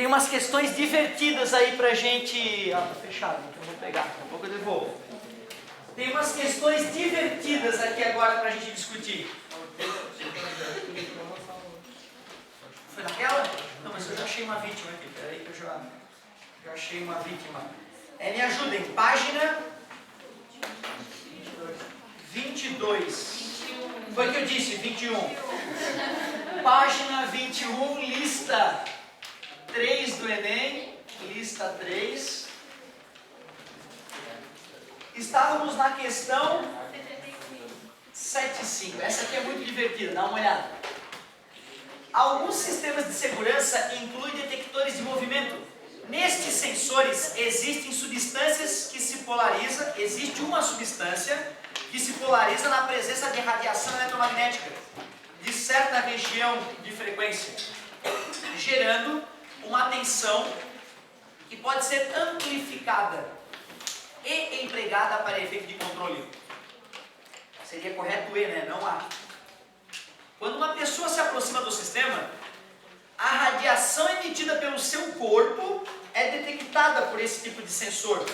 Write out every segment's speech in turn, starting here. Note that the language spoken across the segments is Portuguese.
Tem umas questões divertidas aí pra gente... Ah, tá fechado, então eu vou pegar, daqui a pouco eu devolvo. Tem umas questões divertidas aqui agora pra gente discutir. Foi naquela? Não, mas eu já achei uma vítima aqui, peraí que eu já achei uma vítima. Me ajudem, página 22. Foi o que eu disse, 21. Página 21, lista 3 do Enem, lista 3. Estávamos na questão 7.5. Essa aqui é muito divertida, dá uma olhada. Alguns sistemas de segurança incluem detectores de movimento. Nestes sensores existem substâncias que se polarizam, existe uma substância que se polariza na presença de radiação eletromagnética de certa região de frequência, gerando uma tensão que pode ser amplificada e empregada para efeito de controle. Seria correto E, né? Não A. Quando uma pessoa se aproxima do sistema, a radiação emitida pelo seu corpo é detectada por esse tipo de sensor.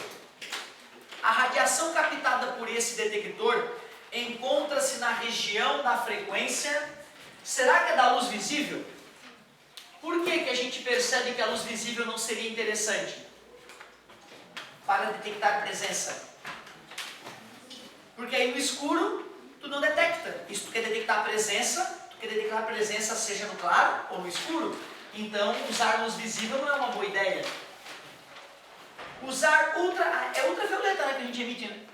A radiação captada por esse detector encontra-se na região da frequência. Será que é da luz visível? Por que a gente percebe que a luz visível não seria interessante para detectar presença? Porque aí no escuro tu não detecta. Isso tu quer detectar a presença, seja no claro ou no escuro. Então usar luz visível não é uma boa ideia. Usar ultravioleta, né, que a gente emite,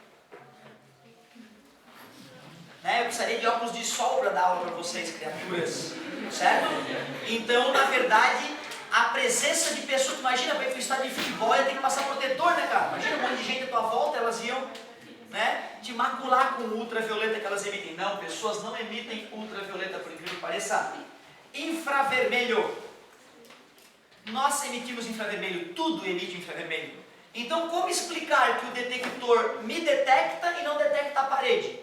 né? Eu precisaria de óculos de sol para dar aula para vocês, criaturas, certo? Então, na verdade, a presença de pessoas, imagina, para ir para o estádio de futebol, ia ter que passar protetor, né, cara? Imagina um monte de gente à tua volta, elas iam, né, te macular com o ultravioleta que elas emitem. Não, pessoas não emitem ultravioleta, por incrível que pareça. Infravermelho. Nós emitimos infravermelho, tudo emite infravermelho. Então, como explicar que o detector me detecta e não detecta a parede?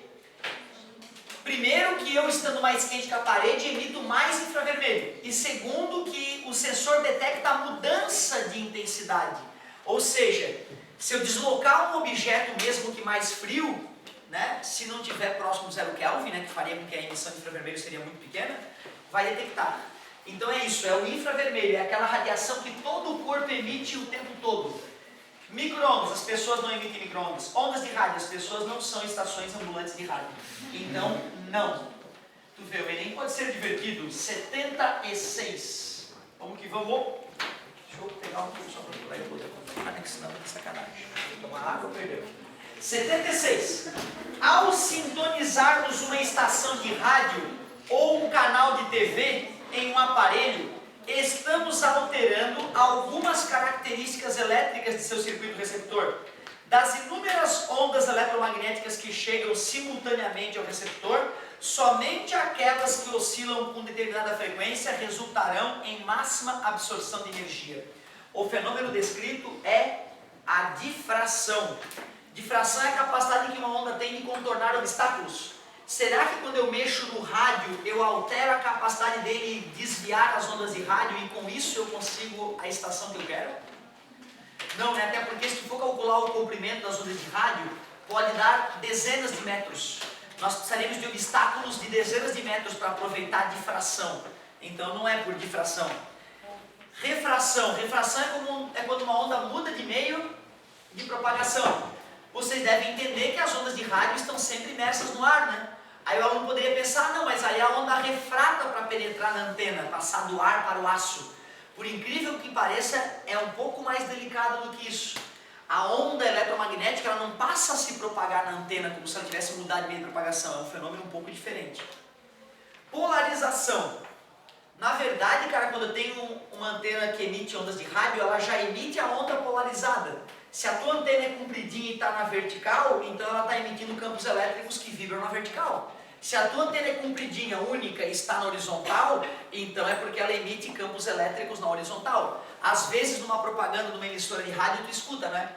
Primeiro, que eu estando mais quente que a parede, emito mais infravermelho. E segundo, que o sensor detecta a mudança de intensidade. Ou seja, se eu deslocar um objeto mesmo que mais frio, né, se não estiver próximo do 0 Kelvin, né, que faria com que a emissão de infravermelho seria muito pequena, vai detectar. Então é isso, é o infravermelho, é aquela radiação que todo o corpo emite o tempo todo. Micro-ondas, as pessoas não emitem micro-ondas. Ondas de rádio, as pessoas não são estações ambulantes de rádio. Então, não. Tu vê, o Enem pode ser divertido. 76. Vamos que vamos. Deixa eu pegar um pouco só para pular e poder continuar, né? Que senão é sacanagem. Tomar água, perdeu. 76. Ao sintonizarmos uma estação de rádio ou um canal de TV em um aparelho, estamos alterando algumas características elétricas de seu circuito receptor. Das inúmeras ondas eletromagnéticas que chegam simultaneamente ao receptor, somente aquelas que oscilam com determinada frequência resultarão em máxima absorção de energia. O fenômeno descrito é a difração. Difração é a capacidade que uma onda tem de contornar obstáculos. Será que quando eu mexo no rádio, eu altero a capacidade dele desviar as ondas de rádio e com isso eu consigo a estação que eu quero? Não, né? Até porque se tu for calcular o comprimento das ondas de rádio, pode dar dezenas de metros. Nós precisaremos de obstáculos de dezenas de metros para aproveitar a difração. Então não é por difração. Refração. Refração é quando uma onda muda de meio de propagação. Vocês devem entender que as ondas de rádio estão sempre imersas no ar, né? Aí o aluno poderia pensar, não, mas aí a onda refrata para penetrar na antena, passar do ar para o aço. Por incrível que pareça, é um pouco mais delicado do que isso. A onda eletromagnética ela não passa a se propagar na antena como se ela tivesse mudado de meio de propagação. É um fenômeno um pouco diferente. Polarização. Na verdade, cara, quando eu tenho uma antena que emite ondas de rádio, ela já emite a onda polarizada. Se a tua antena é compridinha e está na vertical, então ela está emitindo campos elétricos que vibram na vertical. Se a tua antena é compridinha, única e está na horizontal, então é porque ela emite campos elétricos na horizontal. Às vezes, numa propaganda de uma emissora de rádio, tu escuta, né?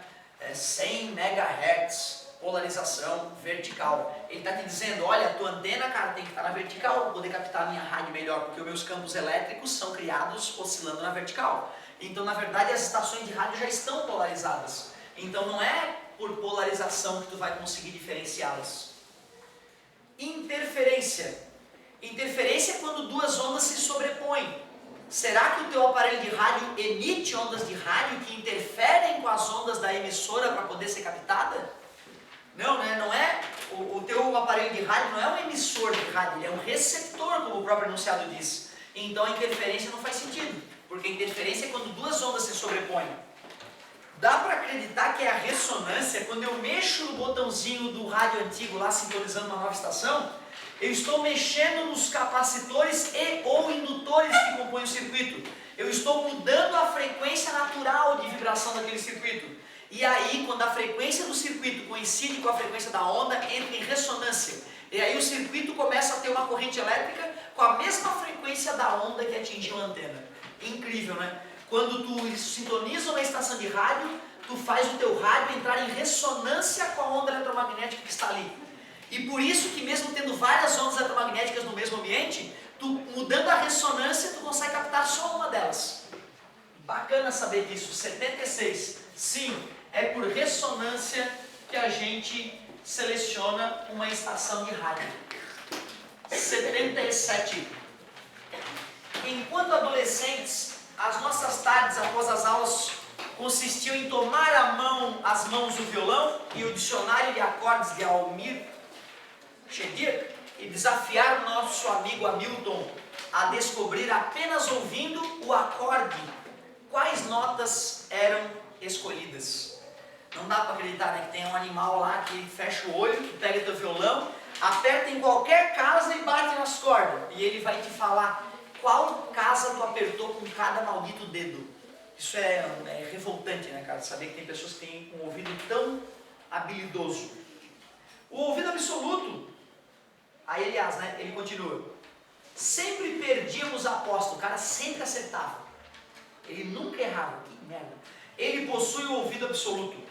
100 MHz, polarização vertical. Ele está te dizendo, olha, a tua antena, cara, tem que estar na vertical para poder captar a minha rádio melhor, porque os meus campos elétricos são criados oscilando na vertical. Então, na verdade, as estações de rádio já estão polarizadas. Então, não é por polarização que tu vai conseguir diferenciá-las. Interferência. Interferência é quando duas ondas se sobrepõem. Será que o teu aparelho de rádio emite ondas de rádio que interferem com as ondas da emissora para poder ser captada? Não, né? Não é. O teu aparelho de rádio não é um emissor de rádio, ele é um receptor, como o próprio enunciado diz. Então a interferência não faz sentido, porque a interferência é quando duas ondas se sobrepõem. Dá para acreditar que é a ressonância, quando eu mexo no botãozinho do rádio antigo lá sintonizando uma nova estação, eu estou mexendo nos capacitores e ou indutores que compõem o circuito. Eu estou mudando a frequência natural de vibração daquele circuito. E aí, quando a frequência do circuito coincide com a frequência da onda, entra em ressonância. E aí o circuito começa a ter uma corrente elétrica com a mesma frequência da onda que atingiu a antena. Incrível, né? Quando tu sintoniza uma estação de rádio, tu faz o teu rádio entrar em ressonância com a onda eletromagnética que está ali. E por isso que mesmo tendo várias ondas eletromagnéticas no mesmo ambiente, tu mudando a ressonância, tu consegue captar só uma delas. Bacana saber disso. 76. Sim, é por ressonância que a gente seleciona uma estação de rádio. 77. Enquanto adolescentes, as nossas tardes após as aulas consistiam em tomar as mãos do violão e o dicionário de acordes de Almir Shedir e desafiar nosso amigo Hamilton a descobrir apenas ouvindo o acorde quais notas eram escolhidas. Não dá para acreditar, né, que tem um animal lá que fecha o olho, que pega teu violão, aperta em qualquer casa e bate nas cordas. E ele vai te falar qual casa tu apertou com cada maldito dedo. Isso é revoltante, né, cara? Saber que tem pessoas que têm um ouvido tão habilidoso. O ouvido absoluto, aí aliás, né, ele continua. Sempre perdíamos a aposta, o cara sempre acertava. Ele nunca errava, que merda. Ele possui o ouvido absoluto.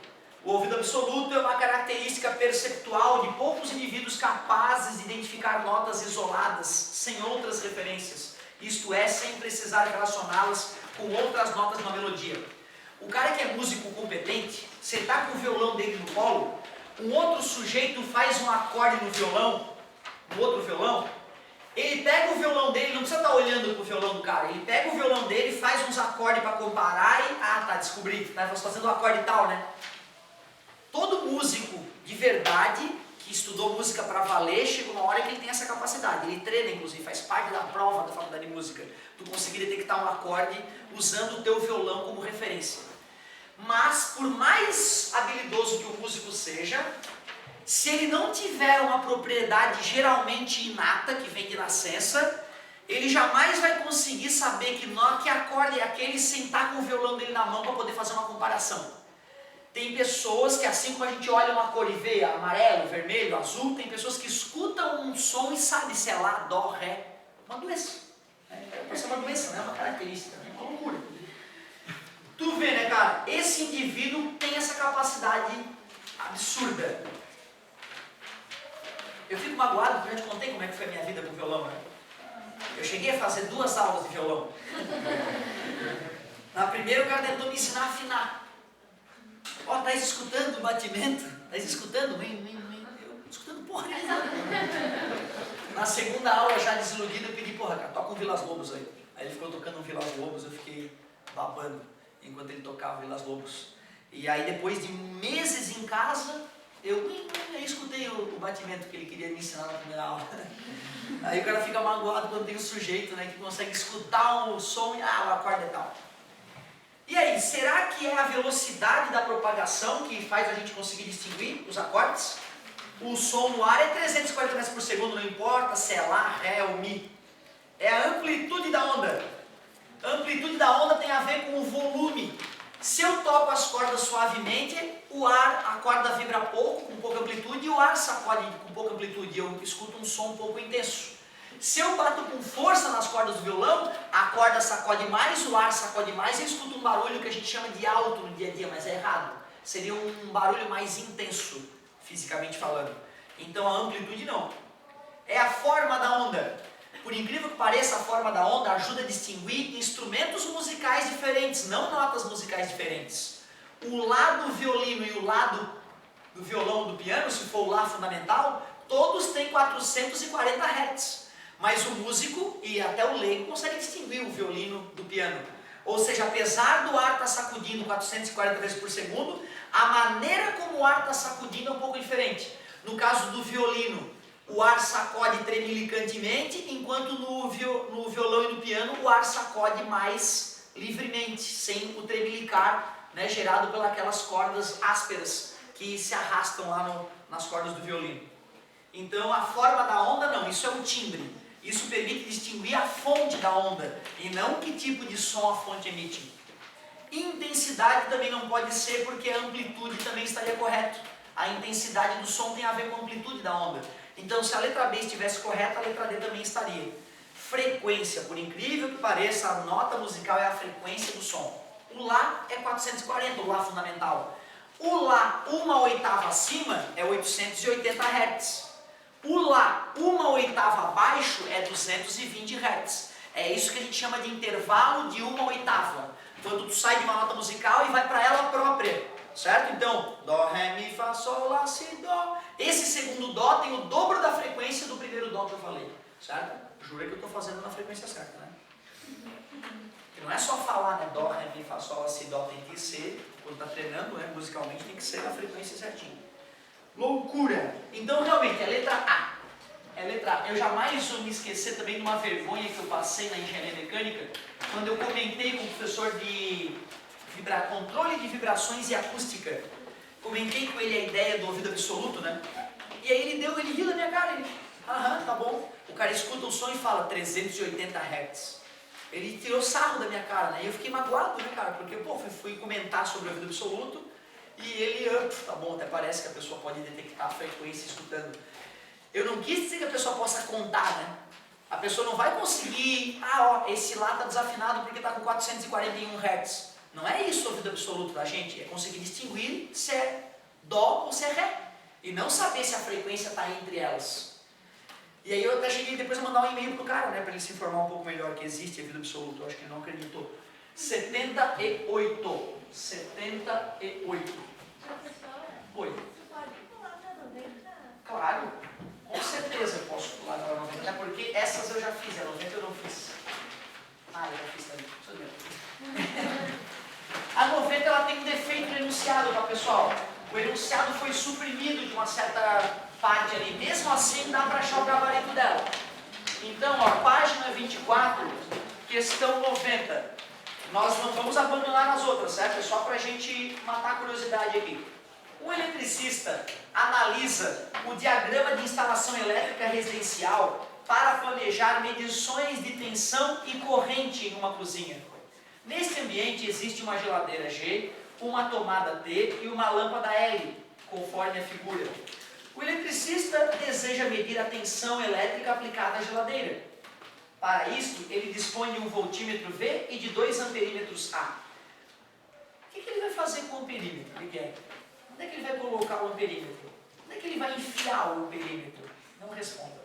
O ouvido absoluto é uma característica perceptual de poucos indivíduos capazes de identificar notas isoladas, sem outras referências. Isto é, sem precisar relacioná-las com outras notas de uma melodia. O cara que é músico competente, você está com o violão dele no colo, um outro sujeito faz um acorde no violão, no outro violão, ele pega o violão dele, não precisa estar olhando para o violão do cara, ele pega o violão dele, faz uns acordes para comparar e, tá, descobri, tá fazendo um acorde tal, né? Todo músico de verdade, que estudou música para valer, chega uma hora que ele tem essa capacidade, ele treina inclusive, faz parte da prova da faculdade de música, tu conseguir detectar um acorde usando o teu violão como referência. Mas, por mais habilidoso que o músico seja, se ele não tiver uma propriedade geralmente inata, que vem de nascença, ele jamais vai conseguir saber que acorde é aquele sem estar com o violão dele na mão para poder fazer uma comparação. Tem pessoas que, assim como a gente olha uma cor e vê amarelo, vermelho, azul, tem pessoas que escutam um som e sabem se é lá, dó, ré. Uma doença. Pode ser uma doença, não é uma característica, é uma loucura. Tu vê, né, cara? Esse indivíduo tem essa capacidade absurda. Eu fico magoado porque eu já te contei como é que foi a minha vida com o violão, né? Eu cheguei a fazer 2 aulas de violão. Na primeira o cara tentou me ensinar a afinar. Ó, tá escutando o batimento? Tá escutando? Eu escutando porra nenhuma. Na segunda aula, já desiludido, eu pedi, porra, cara, toca um Vilas Lobos aí. Aí ele ficou tocando um Vilas Lobos, eu fiquei babando enquanto ele tocava Vilas Lobos. E aí depois de meses em casa, eu escutei o batimento que ele queria me ensinar na primeira aula. Aí o cara fica magoado quando tem um sujeito, né, que consegue escutar um som e, o acorde é tal. E aí, será que é a velocidade da propagação que faz a gente conseguir distinguir os acordes? O som no ar é 340 metros por segundo, não importa se é lá, ré ou mi. É a amplitude da onda. A amplitude da onda tem a ver com o volume. Se eu toco as cordas suavemente, a corda vibra pouco, com pouca amplitude, e o ar sacode com pouca amplitude, eu escuto um som um pouco intenso. Se eu bato com força nas cordas do violão, a corda sacode mais, o ar sacode mais, e eu escuto um barulho que a gente chama de alto no dia a dia, mas é errado. Seria um barulho mais intenso, fisicamente falando. Então a amplitude não. É a forma da onda. Por incrível que pareça, a forma da onda ajuda a distinguir instrumentos musicais diferentes, não notas musicais diferentes. O Lá do violino e o Lá do violão ou do piano, se for o Lá fundamental, todos têm 440 Hz. Mas o músico e até o leigo conseguem distinguir o violino do piano. Ou seja, apesar do ar estar sacudindo 440 vezes por segundo, a maneira como o ar está sacudindo é um pouco diferente. No caso do violino, o ar sacode tremelicantemente, enquanto no violão e no piano o ar sacode mais livremente, sem o tremelicar, né, gerado pelas cordas ásperas que se arrastam lá nas cordas do violino. Então a forma da onda não, isso é um timbre. Isso permite distinguir a fonte da onda e não que tipo de som a fonte emite. Intensidade também não pode ser, porque a amplitude também estaria correto. A intensidade do som tem a ver com a amplitude da onda. Então, se a letra B estivesse correta, a letra D também estaria. Frequência, por incrível que pareça, a nota musical é a frequência do som. O Lá é 440, o Lá fundamental. O Lá uma oitava acima é 880 Hz. O Lá uma oitava abaixo é 220 Hz. É isso que a gente chama de intervalo de uma oitava. Quando tu sai de uma nota musical e vai para ela própria. Certo? Então, Dó, Ré, Mi, Fá, Sol, Lá, Si, Dó. Esse segundo Dó tem o dobro da frequência do primeiro Dó que eu falei. Certo? Jura que eu estou fazendo na frequência certa, né? Porque não é só falar, né? Dó, Ré, Mi, Fá, Sol, Lá, Si, Dó. Tem que ser, quando está treinando, né, musicalmente, tem que ser na frequência certinha. Loucura! Então, realmente, é letra A. É letra A. Eu jamais vou me esquecer também de uma vergonha que eu passei na engenharia mecânica, quando eu comentei com o professor de controle de vibrações e acústica. Comentei com ele a ideia do ouvido absoluto, né? E aí ele riu da minha cara, ele, aham, tá bom. O cara escuta o som e fala 380 Hz. Ele tirou sarro da minha cara, né? E eu fiquei magoado, né, cara? Porque, pô, fui comentar sobre o ouvido absoluto e ele, tá bom, até parece que a pessoa pode detectar a frequência escutando. Eu não quis dizer que a pessoa possa contar, né? A pessoa não vai conseguir, esse lá tá desafinado porque tá com 441 Hz. Não é isso o ouvido absoluto da gente, é conseguir distinguir se é Dó ou se é Ré. E não saber se a frequência está entre elas. E aí eu até cheguei depois a mandar um e-mail pro cara, né, para ele se informar um pouco melhor que existe ouvido absoluto. Eu acho que ele não acreditou. 78. 78. Oi. Você pode pular na 90? Claro, com certeza eu posso pular na 90, até porque essas eu já fiz, a 90 eu não fiz. Ah, eu já fiz também, isso mesmo. A 90 ela tem um defeito no enunciado, tá, pessoal? O enunciado foi suprimido de uma certa parte ali, mesmo assim dá para achar o gabarito dela. Então, ó, página 24, questão 90. Nós não vamos abandonar as outras, certo? É só para a gente matar a curiosidade aqui. O eletricista analisa o diagrama de instalação elétrica residencial para planejar medições de tensão e corrente em uma cozinha. Neste ambiente existe uma geladeira G, uma tomada T e uma lâmpada L, conforme a figura. O eletricista deseja medir a tensão elétrica aplicada à geladeira. Para isto, ele dispõe de um voltímetro V e de 2 amperímetros A. O que ele vai fazer com o amperímetro? Onde é que ele vai colocar o amperímetro? Onde é que ele vai enfiar o amperímetro? Não responda.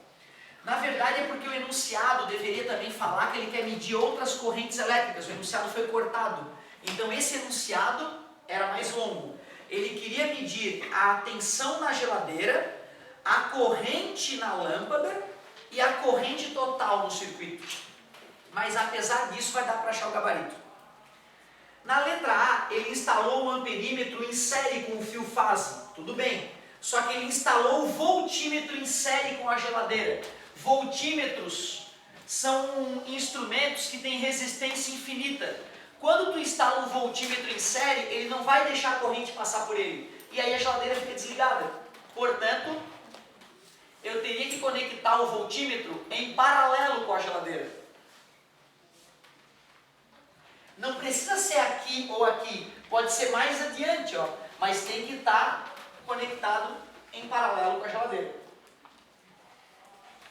Na verdade é porque o enunciado deveria também falar que ele quer medir outras correntes elétricas. O enunciado foi cortado. Então esse enunciado era mais longo. Ele queria medir a tensão na geladeira, a corrente na lâmpada e a corrente total no circuito. Mas apesar disso vai dar para achar o gabarito. Na letra A, ele instalou um amperímetro em série com o fio fase. Tudo bem. Só que ele instalou o voltímetro em série com a geladeira. Voltímetros são instrumentos que têm resistência infinita. Quando tu instala um voltímetro em série, ele não vai deixar a corrente passar por ele. E aí a geladeira fica desligada. Portanto, eu teria que conectar o voltímetro em paralelo com a geladeira. Não precisa ser aqui ou aqui. Pode ser mais adiante, ó. Mas tem que estar conectado em paralelo com a geladeira.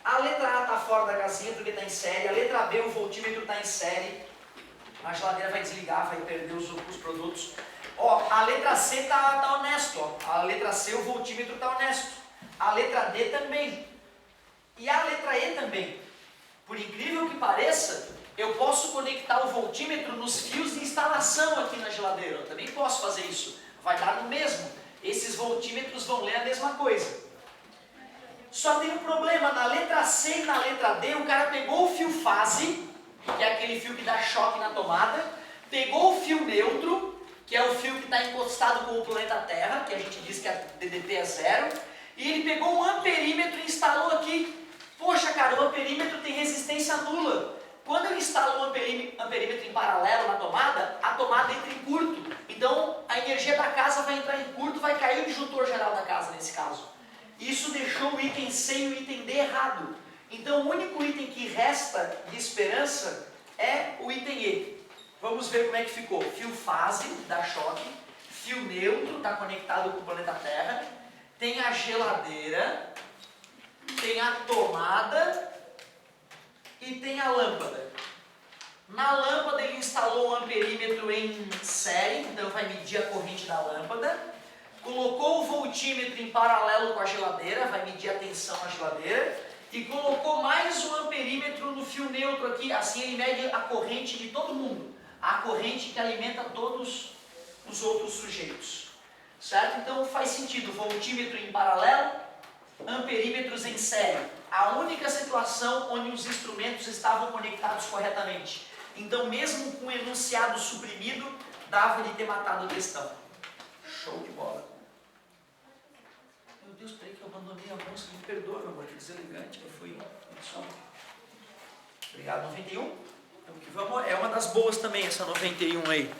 A letra A está fora da casinha porque está em série. A letra B, o voltímetro está em série. A geladeira vai desligar, vai perder os produtos. Ó, a letra C está honesto. Ó. A letra C, o voltímetro está honesto. A letra D também. E a letra E também. Por incrível que pareça, eu posso conectar o voltímetro nos fios de instalação aqui na geladeira. Eu também posso fazer isso. Vai dar no mesmo. Esses voltímetros vão ler a mesma coisa. Só tem um problema. Na letra C e na letra D, o cara pegou o fio fase, que é aquele fio que dá choque na tomada, pegou o fio neutro, que é o fio que está encostado com o planeta Terra, que a gente diz que a DDP é 0, e ele pegou um amperímetro e instalou aqui. Poxa, cara, o amperímetro tem resistência nula. Quando ele instala um amperímetro em paralelo na tomada, a tomada entra em curto. Então, a energia da casa vai entrar em curto, vai cair o disjuntor geral da casa, nesse caso. Isso deixou o item C e o item D errado. Então, o único item que resta de esperança é o item E. Vamos ver como é que ficou. Fio fase, dá choque. Fio neutro, está conectado com o planeta Terra. Tem a geladeira. Tem a tomada. E tem a lâmpada. Na lâmpada ele instalou um amperímetro em série, então vai medir a corrente da lâmpada. Colocou o voltímetro em paralelo com a geladeira, vai medir a tensão na geladeira. E colocou mais um amperímetro no fio neutro aqui, assim ele mede a corrente de todo mundo. A corrente que alimenta todos os outros sujeitos. Certo? Então faz sentido, voltímetro em paralelo, amperímetros em série. A única situação onde os instrumentos estavam conectados corretamente. Então, mesmo com o enunciado suprimido, dava de ter matado a questão. Show de bola. Meu Deus, peraí que eu abandonei a música. Me perdoa, meu amor, que deselegante que eu fui. Obrigado, 91. Então, que vamos, é uma das boas também, essa 91 aí.